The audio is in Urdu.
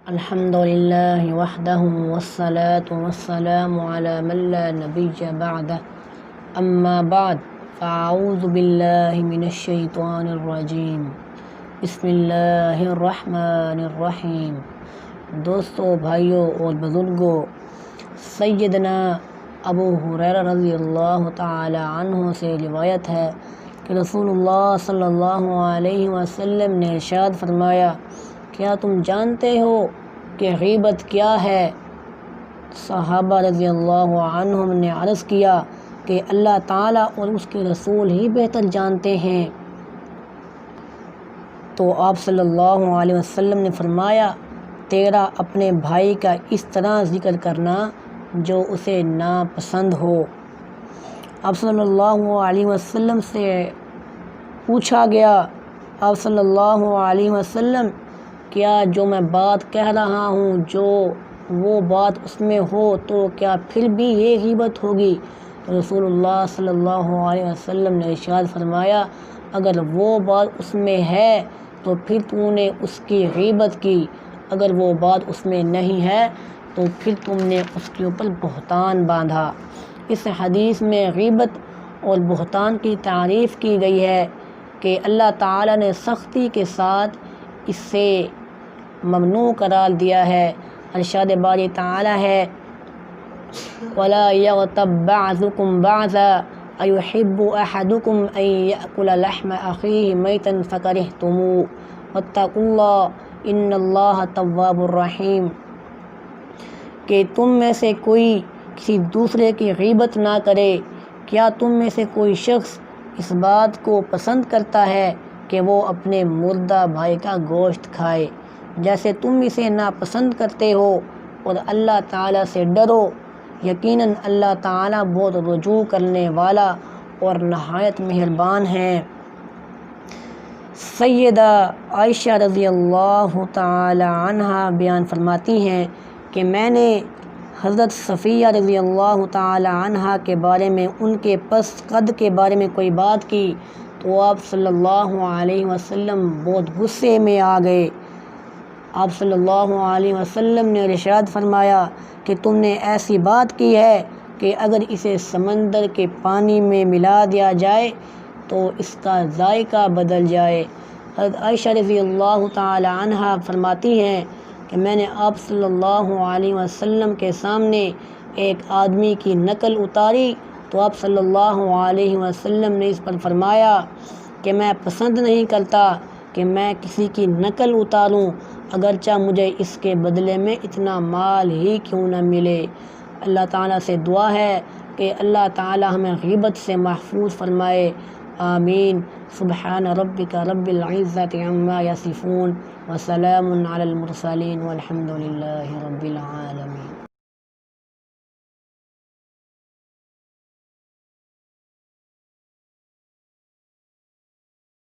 الحمد للہ وحدہ والصلاة والسلام علی من لا نبی بعدہ اما بعد فاعوذ باللہ من الشیطان الرجیم بسم اللہ الرحمن الرحیم۔ دوستو، بھائیوں اور بزرگوں، سیدنا ابو ہریرہ رضی اللہ تعالی عنہ سے روایت ہے کہ رسول اللہ صلی اللہ علیہ وسلم نے ارشاد فرمایا، کیا تم جانتے ہو کہ غیبت کیا ہے؟ صحابہ رضی اللہ عنہم نے عرض کیا کہ اللہ تعالیٰ اور اس کے رسول ہی بہتر جانتے ہیں۔ تو آپ صلی اللہ علیہ وسلم نے فرمایا، تیرا اپنے بھائی کا اس طرح ذکر کرنا جو اسے ناپسند ہو۔ آپ صلی اللہ علیہ وسلم سے پوچھا گیا، آپ صلی اللہ علیہ وسلم، کیا جو میں بات کہہ رہا ہوں جو وہ بات اس میں ہو تو کیا پھر بھی یہ غیبت ہوگی؟ تو رسول اللہ صلی اللہ علیہ وسلم نے ارشاد فرمایا، اگر وہ بات اس میں ہے تو پھر تو نے اس کی غیبت کی، اگر وہ بات اس میں نہیں ہے تو پھر تم نے اس کے اوپر بہتان باندھا۔ اس حدیث میں غیبت اور بہتان کی تعریف کی گئی ہے کہ اللہ تعالیٰ نے سختی کے ساتھ اس سے ممنوع قرار دیا ہے۔ ارشاد باری تعالیٰ ہے، وَلَا يَغْتَبْ بَعْضُكُمْ بَعْضًا أَيُحِبُّ أَحَدُكُمْ أَن يَأْكُلَ لَحْمَ أَخِيهِ مَيْتًا فَكَرِهْتُمُوهُ وَاتَّقُوا اللَّهَ إِنَّ اللَّهَ تَوَّابٌ رَحِيمٌ۔ کہ تم میں سے کوئی کسی دوسرے کی غیبت نہ کرے۔ کیا تم میں سے کوئی شخص اس بات کو پسند کرتا ہے کہ وہ اپنے مردہ بھائی کا گوشت کھائے جیسے تم اسے ناپسند کرتے ہو؟ اور اللہ تعالیٰ سے ڈرو، یقیناً اللہ تعالیٰ بہت رجوع کرنے والا اور نہایت مہربان ہے۔ سیدہ عائشہ رضی اللہ تعالی عنہا بیان فرماتی ہیں کہ میں نے حضرت صفیہ رضی اللہ تعالی عنہا کے بارے میں، ان کے پست قد کے بارے میں کوئی بات کی تو آپ صلی اللہ علیہ وسلم بہت غصے میں آ گئے۔ آپ صلی اللہ علیہ وسلم نے ارشاد فرمایا کہ تم نے ایسی بات کی ہے کہ اگر اسے سمندر کے پانی میں ملا دیا جائے تو اس کا ذائقہ بدل جائے۔ حضرت عائشہ رضی اللہ تعالی عنہا فرماتی ہیں کہ میں نے آپ صلی اللہ علیہ وسلم کے سامنے ایک آدمی کی نقل اتاری تو آپ صلی اللہ علیہ وسلم نے اس پر فرمایا کہ میں پسند نہیں کرتا کہ میں کسی کی نقل اتاروں، اگرچہ مجھے اس کے بدلے میں اتنا مال ہی کیوں نہ ملے۔ اللہ تعالیٰ سے دعا ہے کہ اللہ تعالیٰ ہمیں غیبت سے محفوظ فرمائے، آمین۔ سبحان ربک رب العزت عما یصفون وسلام علی المرسلین والحمد للہ رب العالمین۔